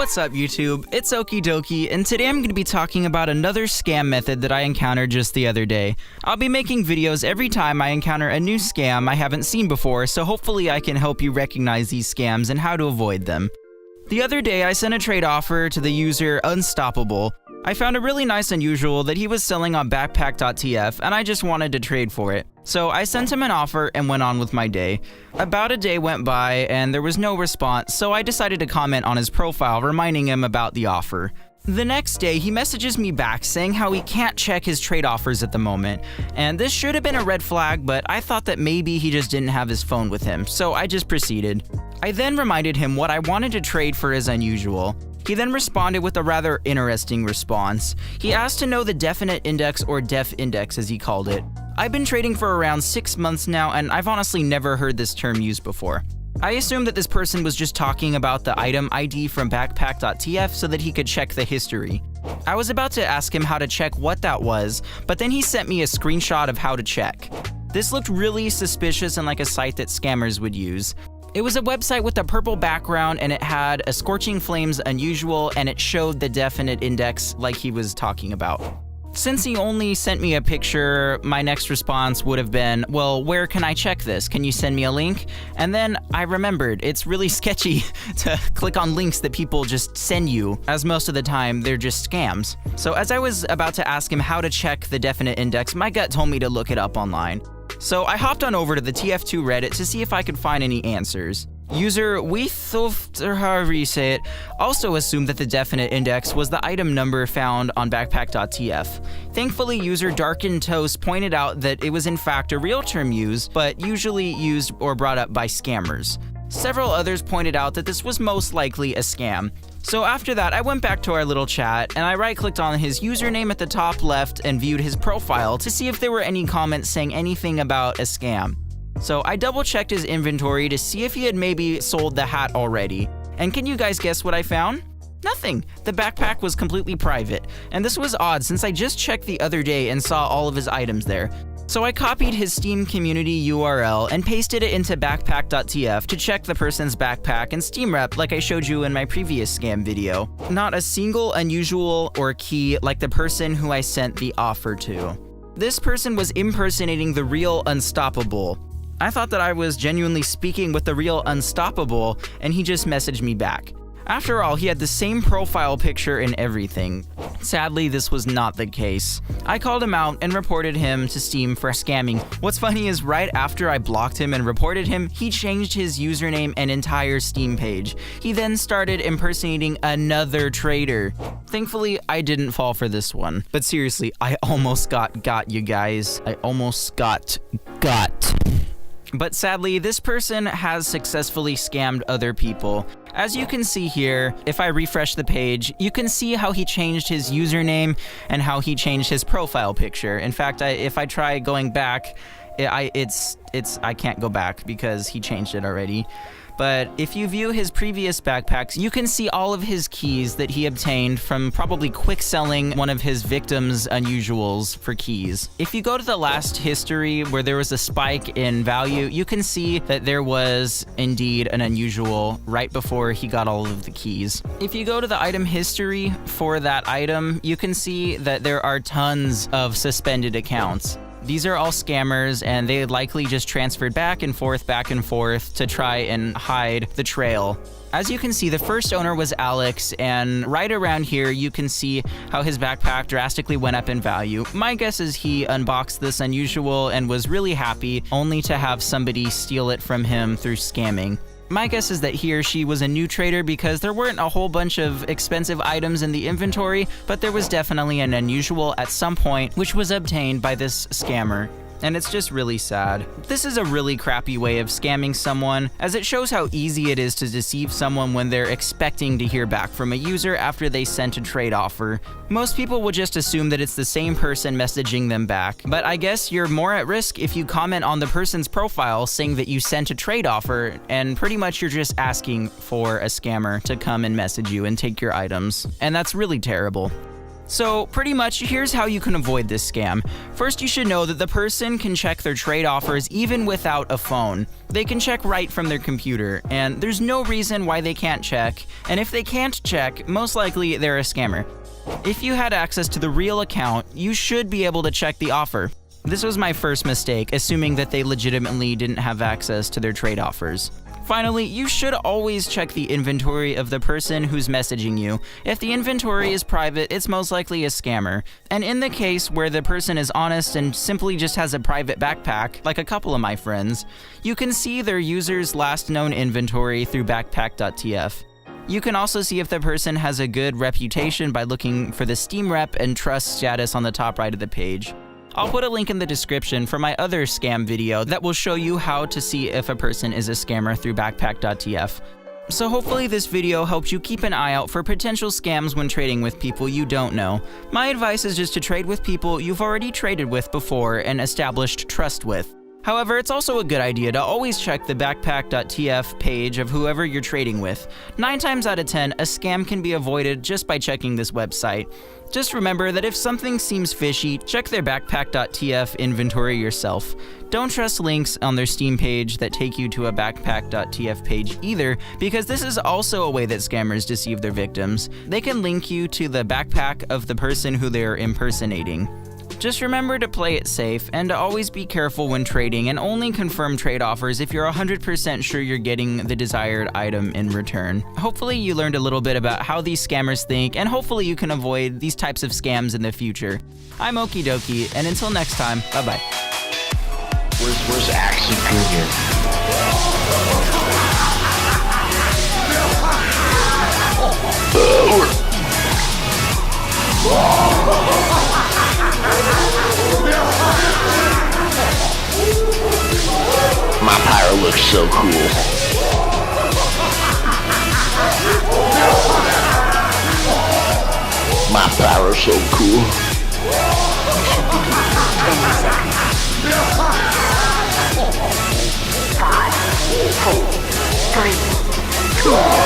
What's up YouTube? It's Okie Dokie, and today I'm going to be talking about another scam method that I encountered just the other day. I'll be making videos every time I encounter a new scam I haven't seen before, so hopefully I can help you recognize these scams and how to avoid them. The other day I sent a trade offer to the user Unstoppable. I found a really nice unusual that he was selling on backpack.tf, and I just wanted to trade for it. So I sent him an offer and went on with my day. About a day went by and there was no response, so I decided to comment on his profile reminding him about the offer. The next day, he messages me back saying how he can't check his trade offers at the moment, and this should have been a red flag, but I thought that maybe he just didn't have his phone with him, so I just proceeded. I then reminded him what I wanted to trade for his unusual. He then responded with a rather interesting response. He asked to know the definite index, or def index as he called it. I've been trading for around 6 months now, and I've honestly never heard this term used before. I assumed that this person was just talking about the item ID from backpack.tf so that he could check the history. I was about to ask him how to check what that was, but then he sent me a screenshot of how to check. This looked really suspicious and like a site that scammers would use. It was a website with a purple background, and it had a Scorching Flames unusual, and it showed the definite index like he was talking about. Since he only sent me a picture, my next response would have been, well, where can I check this? Can you send me a link? And then I remembered, it's really sketchy to click on links that people just send you, as most of the time they're just scams. So as I was about to ask him how to check the definite index, my gut told me to look it up online. So I hopped on over to the TF2 Reddit to see if I could find any answers. User Weethoft, or however you say it, also assumed that the definite index was the item number found on backpack.tf. Thankfully, user Darkened Toast pointed out that it was in fact a real term used, but usually used or brought up by scammers. Several others pointed out that this was most likely a scam. So after that, I went back to our little chat, and I right-clicked on his username at the top left and viewed his profile to see if there were any comments saying anything about a scam. So I double-checked his inventory to see if he had maybe sold the hat already. And can you guys guess what I found? Nothing. The backpack was completely private. And this was odd since I just checked the other day and saw all of his items there. So I copied his Steam community URL and pasted it into backpack.tf to check the person's backpack and Steam rep like I showed you in my previous scam video. Not a single unusual or key like the person who I sent the offer to. This person was impersonating the real Unstoppable. I thought that I was genuinely speaking with the real Unstoppable, and he just messaged me back. After all, he had the same profile picture and everything. Sadly, this was not the case. I called him out and reported him to Steam for scamming. What's funny is right after I blocked him and reported him, he changed his username and entire Steam page. He then started impersonating another trader. Thankfully, I didn't fall for this one. But seriously, I almost got you guys. I almost got. But sadly, this person has successfully scammed other people. As you can see here, if I refresh the page, you can see how he changed his username and how he changed his profile picture. In fact, if I try going back, I can't go back because he changed it already. But if you view his previous backpacks, you can see all of his keys that he obtained from probably quick selling one of his victims' unusuals for keys. If you go to the last history where there was a spike in value, you can see that there was indeed an unusual right before he got all of the keys. If you go to the item history for that item, you can see that there are tons of suspended accounts. These are all scammers, and they likely just transferred back and forth to try and hide the trail. As you can see, the first owner was Alex, and right around here you can see how his backpack drastically went up in value. My guess is he unboxed this unusual and was really happy, only to have somebody steal it from him through scamming. My guess is that he or she was a new trader because there weren't a whole bunch of expensive items in the inventory, but there was definitely an unusual at some point which was obtained by this scammer. And it's just really sad. This is a really crappy way of scamming someone, as it shows how easy it is to deceive someone when they're expecting to hear back from a user after they sent a trade offer. Most people will just assume that it's the same person messaging them back, but I guess you're more at risk if you comment on the person's profile saying that you sent a trade offer, and pretty much you're just asking for a scammer to come and message you and take your items. And that's really terrible. So pretty much, here's how you can avoid this scam. First, you should know that the person can check their trade offers even without a phone. They can check right from their computer, and there's no reason why they can't check, and if they can't check, most likely they're a scammer. If you had access to the real account, you should be able to check the offer. This was my first mistake, assuming that they legitimately didn't have access to their trade offers. Finally, you should always check the inventory of the person who's messaging you. If the inventory is private, it's most likely a scammer. And in the case where the person is honest and simply just has a private backpack, like a couple of my friends, you can see their user's last known inventory through backpack.tf. You can also see if the person has a good reputation by looking for the Steam rep and trust status on the top right of the page. I'll put a link in the description for my other scam video that will show you how to see if a person is a scammer through backpack.tf. So hopefully this video helps you keep an eye out for potential scams when trading with people you don't know. My advice is just to trade with people you've already traded with before and established trust with. However, it's also a good idea to always check the backpack.tf page of whoever you're trading with. 9 times out of 10, a scam can be avoided just by checking this website. Just remember that if something seems fishy, check their backpack.tf inventory yourself. Don't trust links on their Steam page that take you to a backpack.tf page either, because this is also a way that scammers deceive their victims. They can link you to the backpack of the person who they're impersonating. Just remember to play it safe and to always be careful when trading, and only confirm trade offers if you're 100% sure you're getting the desired item in return. Hopefully you learned a little bit about how these scammers think, and hopefully you can avoid these types of scams in the future. I'm Okie Dokie, and until next time, bye-bye. Where's Action Junior? My pyro looks so cool. My pyro's so cool. 5, 4, 3, 2.